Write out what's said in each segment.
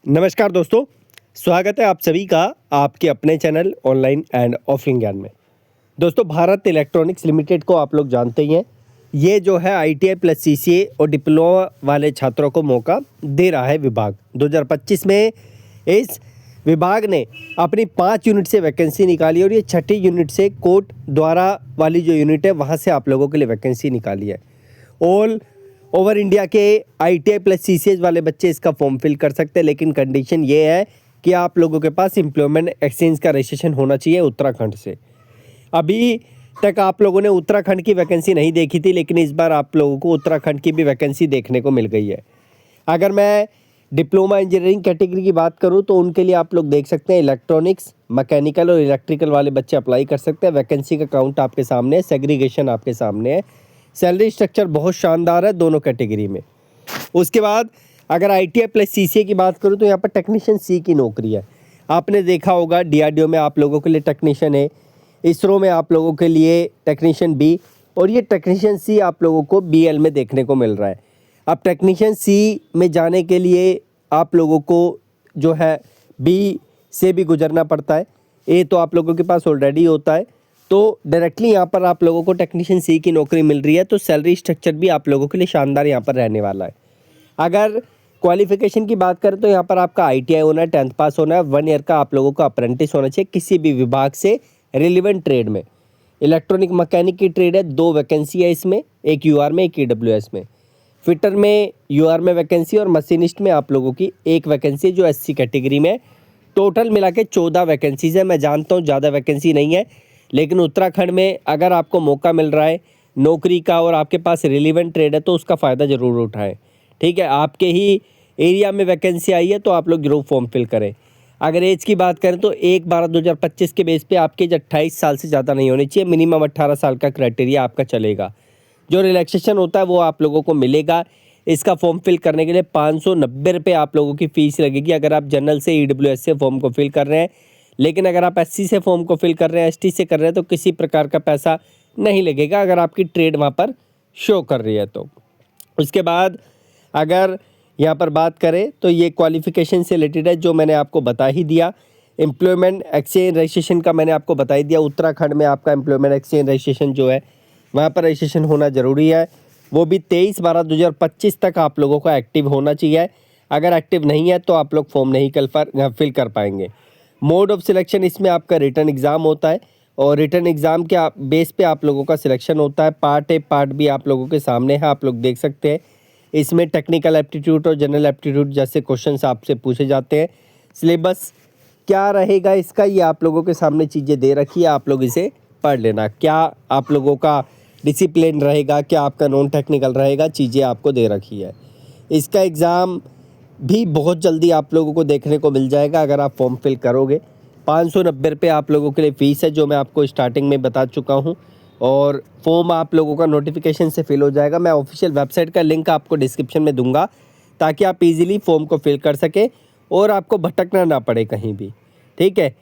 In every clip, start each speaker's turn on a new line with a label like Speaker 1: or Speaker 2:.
Speaker 1: नमस्कार दोस्तों, स्वागत है आप सभी का आपके अपने चैनल ऑनलाइन एंड ऑफलाइन ज्ञान में। दोस्तों, भारत इलेक्ट्रॉनिक्स लिमिटेड को आप लोग जानते ही हैं। ये जो है आईटीआई प्लस सीसीए और डिप्लोमा वाले छात्रों को मौका दे रहा है विभाग। 2025 में इस विभाग ने अपनी 5 यूनिट से वैकेंसी निकाली और ये छठी यूनिट से कोर्ट द्वारा वाली जो यूनिट है वहाँ से आप लोगों के लिए वैकेंसी निकाली है। ऑल ओवर इंडिया के आईटीआई प्लस सीसीएस वाले बच्चे इसका फॉर्म फिल कर सकते हैं, लेकिन कंडीशन ये है कि आप लोगों के पास एम्प्लॉयमेंट एक्सचेंज का रजिस्ट्रेशन होना चाहिए उत्तराखंड से। अभी तक आप लोगों ने उत्तराखंड की वैकेंसी नहीं देखी थी, लेकिन इस बार आप लोगों को उत्तराखंड की भी वैकेंसी देखने को मिल गई है। अगर मैं डिप्लोमा इंजीनियरिंग कैटेगरी की बात करूं तो उनके लिए आप लोग देख सकते हैं इलेक्ट्रॉनिक्स, मैकेनिकल और इलेक्ट्रिकल वाले बच्चे अप्लाई कर सकते हैं। वैकेंसी का काउंट आपके सामने है, सेग्रीगेशन आपके सामने है, सैलरी स्ट्रक्चर बहुत शानदार है दोनों कैटेगरी में। उसके बाद अगर आईटीआई प्लस सीसीए की बात करूं तो यहाँ पर टेक्नीशियन सी की नौकरी है। आपने देखा होगा डीआरडीओ में आप लोगों के लिए टेक्नीशियन है, इसरो में आप लोगों के लिए टेक्नीशियन बी, और ये टेक्नीशियन सी आप लोगों को बीएल में देखने को मिल रहा है। अब टेक्नीशियन सी में जाने के लिए आप लोगों को जो है बी से भी गुजरना पड़ता है। ए तो आप लोगों के पास ऑलरेडी होता है, तो डायरेक्टली यहाँ पर आप लोगों को टेक्नीशियन सी की नौकरी मिल रही है, तो सैलरी स्ट्रक्चर भी आप लोगों के लिए शानदार यहाँ पर रहने वाला है। अगर क्वालिफिकेशन की बात करें तो यहाँ पर आपका आईटीआई होना है, 10th पास होना है, 1 ईयर का आप लोगों का अप्रेंटिस होना चाहिए किसी भी विभाग से रिलेवेंट ट्रेड में। इलेक्ट्रॉनिक मैकेनिक की ट्रेड है, 2 वैकेंसी है इसमें, एक यूआर में एक ईडब्ल्यूएस में। फिटर में यूआर में वैकेंसी और मशीनिस्ट में आप लोगों की 1 वैकेंसी जो एससी कैटेगरी में। टोटल मिला के 14 वैकेंसीज है। मैं जानता हूँ ज़्यादा वैकेंसी नहीं है, लेकिन उत्तराखंड में अगर आपको मौका मिल रहा है नौकरी का और आपके पास रिलेवेंट ट्रेड है तो उसका फ़ायदा ज़रूर उठाएं। ठीक है, आपके ही एरिया में वैकेंसी आई है तो आप लोग जरूर फॉर्म फिल करें। अगर एज की बात करें तो 1/12/2025 के बेस पे आपके 28 साल से ज़्यादा नहीं होनी चाहिए, मिनिमम 18 साल का क्राइटेरिया आपका चलेगा। जो रिलैक्सेशन होता है वो आप लोगों को मिलेगा। इसका फॉर्म फिल करने के लिए 590 रुपये आप लोगों की फ़ीस लगेगी अगर आप जनरल से ईडब्ल्यूएस से फॉर्म को फिल कर रहे हैं। लेकिन अगर आप एससी से फॉर्म को फिल कर रहे हैं, एसटी से कर रहे हैं तो किसी प्रकार का पैसा नहीं लगेगा अगर आपकी ट्रेड वहाँ पर शो कर रही है तो। उसके बाद अगर यहाँ पर बात करें तो ये क्वालिफ़िकेशन से रिलेटेड है जो मैंने आपको बता ही दिया। एम्प्लॉयमेंट एक्सचेंज रजिस्ट्रेशन का मैंने आपको बता ही दिया। उत्तराखंड में आपका एम्प्लॉयमेंट एक्सचेंज रजिस्ट्रेशन जो है वहाँ पर रजिस्ट्रेशन होना ज़रूरी है, वो भी 23/12/2025 तक आप लोगों को एक्टिव होना चाहिए। अगर एक्टिव नहीं है तो आप लोग फॉर्म नहीं फिल कर पाएंगे। मोड ऑफ सिलेक्शन इसमें आपका रिटन एग्ज़ाम होता है और रिटन एग्ज़ाम के बेस पे आप लोगों का सिलेक्शन होता है। पार्ट ए पार्ट बी आप लोगों के सामने है, आप लोग देख सकते हैं। इसमें टेक्निकल एप्टीट्यूड और जनरल एप्टीट्यूड जैसे क्वेश्चंस आपसे पूछे जाते हैं। सिलेबस क्या रहेगा इसका ये आप लोगों के सामने चीज़ें दे रखी है, आप लोग इसे पढ़ लेना। क्या आप लोगों का डिसिप्लिन रहेगा, क्या आपका नॉन टेक्निकल रहेगा, चीज़ें आपको दे रखी है। इसका एग्ज़ाम भी बहुत जल्दी आप लोगों को देखने को मिल जाएगा अगर आप फॉर्म फिल करोगे। 590 रुपये आप लोगों के लिए फ़ीस है जो मैं आपको स्टार्टिंग में बता चुका हूँ, और फॉर्म आप लोगों का नोटिफिकेशन से फिल हो जाएगा। मैं ऑफिशियल वेबसाइट का लिंक आपको डिस्क्रिप्शन में दूंगा ताकि आप इजीली फॉर्म को फिल कर सकें और आपको भटकना ना पड़े कहीं भी। ठीक है,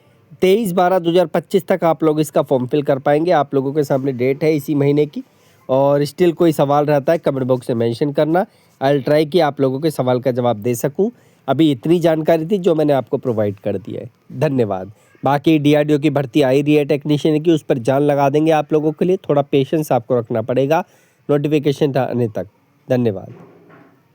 Speaker 1: 23/12/2025 तक आप लोग इसका फॉर्म फिल कर पाएंगे। आप लोगों के सामने डेट है इसी महीने की, और स्टिल कोई सवाल रहता है कमेंट बॉक्स में मेंशन करना। आई विल ट्राई कि आप लोगों के सवाल का जवाब दे सकूं। अभी इतनी जानकारी थी जो मैंने आपको प्रोवाइड कर दी है। धन्यवाद। बाकी डीआरडीओ की भर्ती आई रही है टेक्नीशियन की, उस पर जान लगा देंगे आप लोगों के लिए। थोड़ा पेशेंस आपको रखना पड़ेगा नोटिफिकेशन आने तक। धन्यवाद।